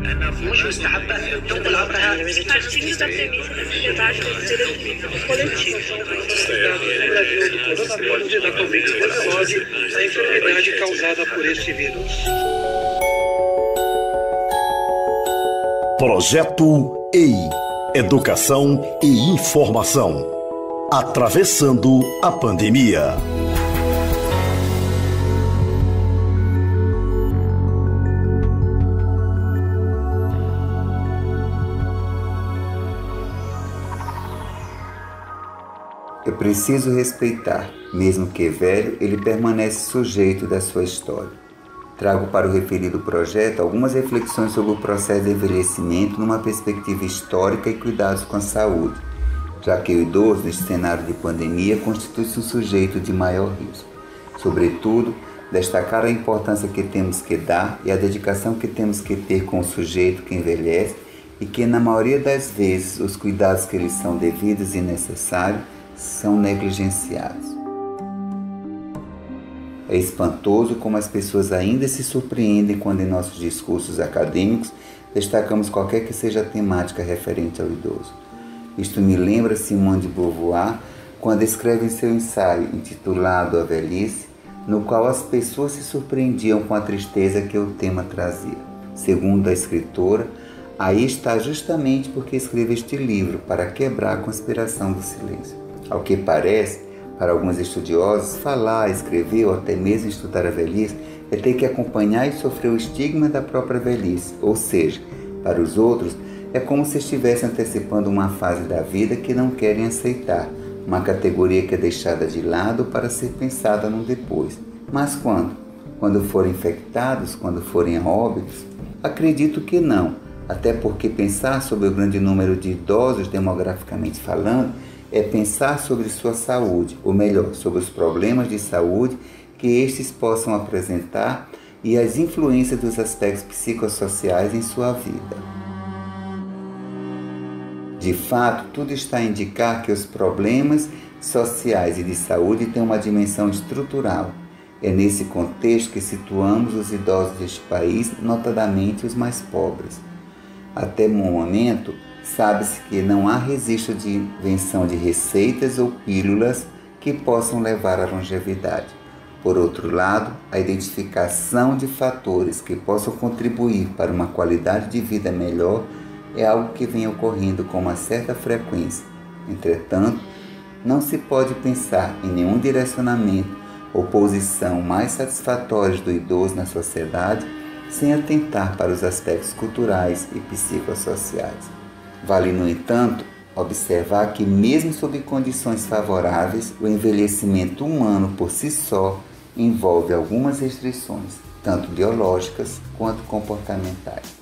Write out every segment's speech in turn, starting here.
مش مستحبة تنقل عبرها da Covid-19 a enfermidade causada por esse vírus. Projeto EI, Educação e Informação. Atravessando a pandemia. É preciso respeitar, mesmo que velho, ele permanece sujeito da sua história. Trago para o referido projeto algumas reflexões sobre o processo de envelhecimento numa perspectiva histórica e cuidados com a saúde, já que o idoso, neste cenário de pandemia, constitui-se um sujeito de maior risco. Sobretudo, destacar a importância que temos que dar e a dedicação que temos que ter com o sujeito que envelhece e que, na maioria das vezes, os cuidados que lhes são devidos e necessários são negligenciados. É espantoso como as pessoas ainda se surpreendem quando em nossos discursos acadêmicos destacamos qualquer que seja a temática referente ao idoso. Isto me lembra Simone de Beauvoir quando escreve em seu ensaio intitulado A Velhice, no qual as pessoas se surpreendiam com a tristeza que o tema trazia. Segundo a escritora, aí está justamente porque escreve este livro, para quebrar a conspiração do silêncio. Ao que parece, para alguns estudiosos, falar, escrever ou até mesmo estudar a velhice é ter que acompanhar e sofrer o estigma da própria velhice, ou seja, para os outros é como se estivessem antecipando uma fase da vida que não querem aceitar, uma categoria que é deixada de lado para ser pensada no depois. Mas quando? Quando forem infectados, quando forem a óbitos? Acredito que não, até porque pensar sobre o grande número de idosos demograficamente falando é pensar sobre sua saúde, ou melhor, sobre os problemas de saúde que estes possam apresentar e as influências dos aspectos psicossociais em sua vida. De fato, tudo está a indicar que os problemas sociais e de saúde têm uma dimensão estrutural. É nesse contexto que situamos os idosos deste país, notadamente os mais pobres. Até o momento, sabe-se que não há registro de invenção de receitas ou pílulas que possam levar à longevidade. Por outro lado, a identificação de fatores que possam contribuir para uma qualidade de vida melhor é algo que vem ocorrendo com uma certa frequência. Entretanto, não se pode pensar em nenhum direcionamento ou posição mais satisfatórios do idoso na sociedade sem atentar para os aspectos culturais e psicossociais. Vale, no entanto, observar que, mesmo sob condições favoráveis, o envelhecimento humano por si só envolve algumas restrições, tanto biológicas quanto comportamentais.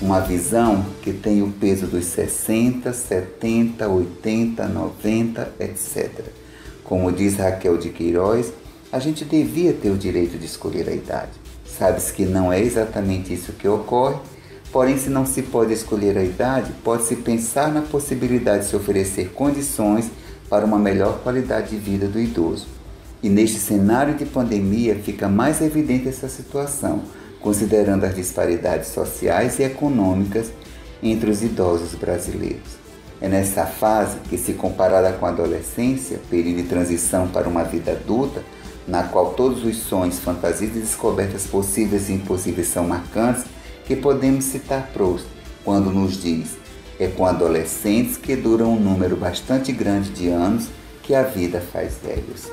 Uma visão que tem o peso dos 60, 70, 80, 90, etc. Como diz Raquel de Queiroz, a gente devia ter o direito de escolher a idade. Sabe-se que não é exatamente isso que ocorre, porém, se não se pode escolher a idade, pode-se pensar na possibilidade de se oferecer condições para uma melhor qualidade de vida do idoso. E neste cenário de pandemia fica mais evidente essa situação, considerando as disparidades sociais e econômicas entre os idosos brasileiros. É nessa fase que, se comparada com a adolescência, período de transição para uma vida adulta, na qual todos os sonhos, fantasias e descobertas possíveis e impossíveis são marcantes, que podemos citar Proust, quando nos diz: é com adolescentes que duram um número bastante grande de anos que a vida faz velhos.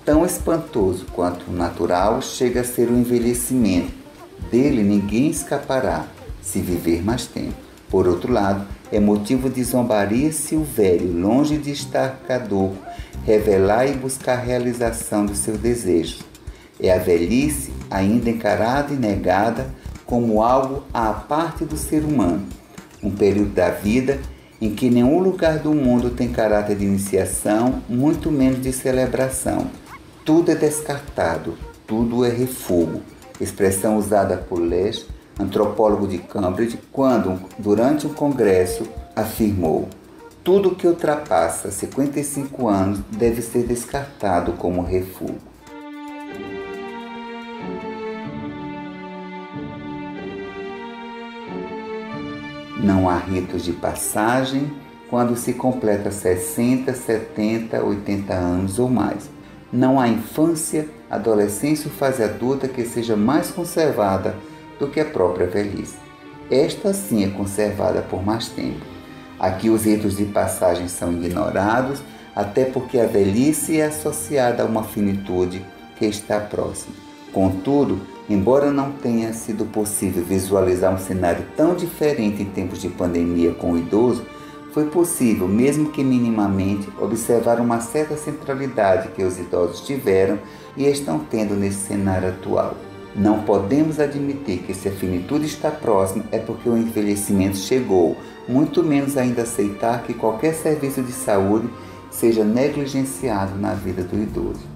Tão espantoso quanto natural chega a ser o envelhecimento. Dele ninguém escapará, se viver mais tempo. Por outro lado, é motivo de zombaria se o velho, longe de estar caduco, revelar e buscar a realização dos seus desejos. É a velhice ainda encarada e negada como algo à parte do ser humano, um período da vida em que nenhum lugar do mundo tem caráter de iniciação, muito menos de celebração. Tudo é descartado, tudo é refúgio, expressão usada por Lesch, antropólogo de Cambridge, quando, durante um congresso, afirmou: tudo que ultrapassa 55 anos deve ser descartado como refúgio. Não há ritos de passagem quando se completa 60, 70, 80 anos ou mais. Não há infância, adolescência ou fase adulta que seja mais conservada do que a própria velhice. Esta sim é conservada por mais tempo. Aqui os ritos de passagem são ignorados, até porque a velhice é associada a uma finitude que está próxima. Contudo, embora não tenha sido possível visualizar um cenário tão diferente em tempos de pandemia com o idoso, foi possível, mesmo que minimamente, observar uma certa centralidade que os idosos tiveram e estão tendo nesse cenário atual. Não podemos admitir que se a finitude está próxima é porque o envelhecimento chegou, muito menos ainda aceitar que qualquer serviço de saúde seja negligenciado na vida do idoso.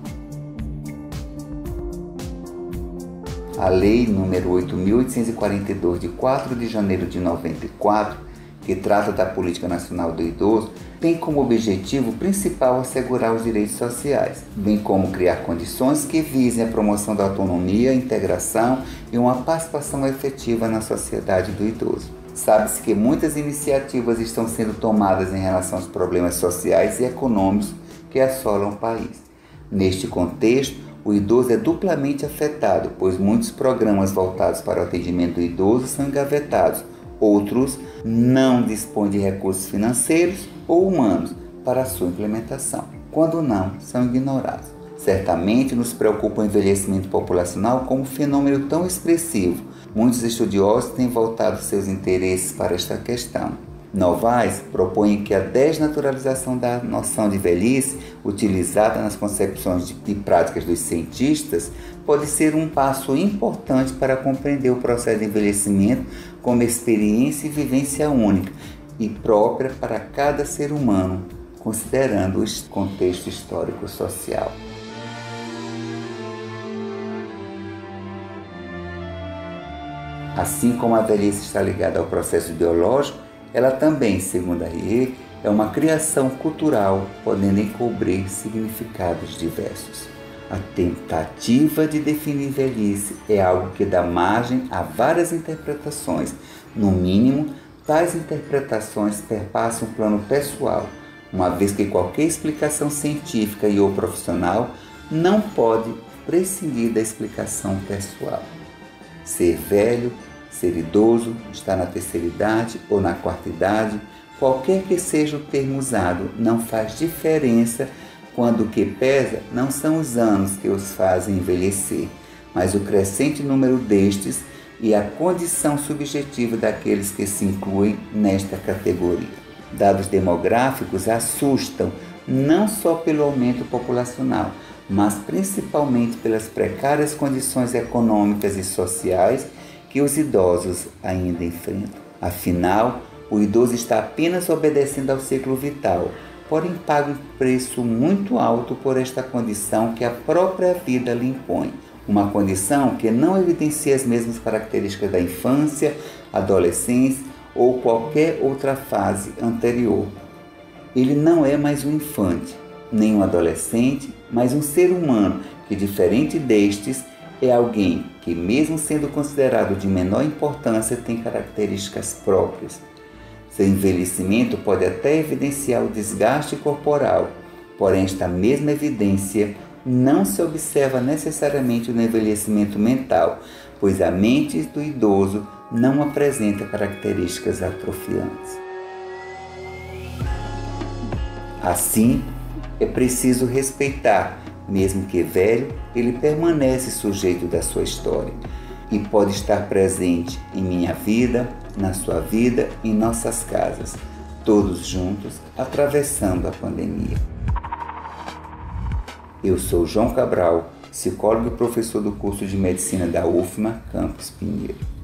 A Lei nº 8.842, de 4 de janeiro de 94, que trata da Política Nacional do Idoso, tem como objetivo principal assegurar os direitos sociais, bem como criar condições que visem a promoção da autonomia, integração e uma participação efetiva na sociedade do idoso. Sabe-se que muitas iniciativas estão sendo tomadas em relação aos problemas sociais e econômicos que assolam o país. Neste contexto, o idoso é duplamente afetado, pois muitos programas voltados para o atendimento do idoso são engavetados. Outros não dispõem de recursos financeiros ou humanos para a sua implementação. Quando não, são ignorados. Certamente nos preocupa o envelhecimento populacional como um fenômeno tão expressivo. Muitos estudiosos têm voltado seus interesses para esta questão. Novaes propõe que a desnaturalização da noção de velhice, utilizada nas concepções e práticas dos cientistas, pode ser um passo importante para compreender o processo de envelhecimento como experiência e vivência única e própria para cada ser humano, considerando o contexto histórico-social. Assim como a velhice está ligada ao processo biológico, ela também, segundo a Rie, é uma criação cultural, podendo encobrir significados diversos. A tentativa de definir velhice é algo que dá margem a várias interpretações. No mínimo, tais interpretações perpassam o plano pessoal, uma vez que qualquer explicação científica e ou profissional não pode prescindir da explicação pessoal. Ser velho, ser idoso, estar na terceira idade ou na quarta idade, qualquer que seja o termo usado, não faz diferença quando o que pesa não são os anos que os fazem envelhecer, mas o crescente número destes e a condição subjetiva daqueles que se incluem nesta categoria. Dados demográficos assustam não só pelo aumento populacional, mas principalmente pelas precárias condições econômicas e sociais que os idosos ainda enfrentam. Afinal, o idoso está apenas obedecendo ao ciclo vital, porém paga um preço muito alto por esta condição que a própria vida lhe impõe. Uma condição que não evidencia as mesmas características da infância, adolescência ou qualquer outra fase anterior. Ele não é mais um infante, nem um adolescente, mas um ser humano que, diferente destes, é alguém que, mesmo sendo considerado de menor importância, tem características próprias. Seu envelhecimento pode até evidenciar o desgaste corporal, porém esta mesma evidência não se observa necessariamente no envelhecimento mental, pois a mente do idoso não apresenta características atrofiantes. Assim, é preciso respeitar, mesmo que velho, ele permanece sujeito da sua história e pode estar presente em minha vida, na sua vida, em nossas casas, todos juntos, atravessando a pandemia. Eu sou João Cabral, psicólogo e professor do curso de Medicina da UFMA, Campus Pinheiro.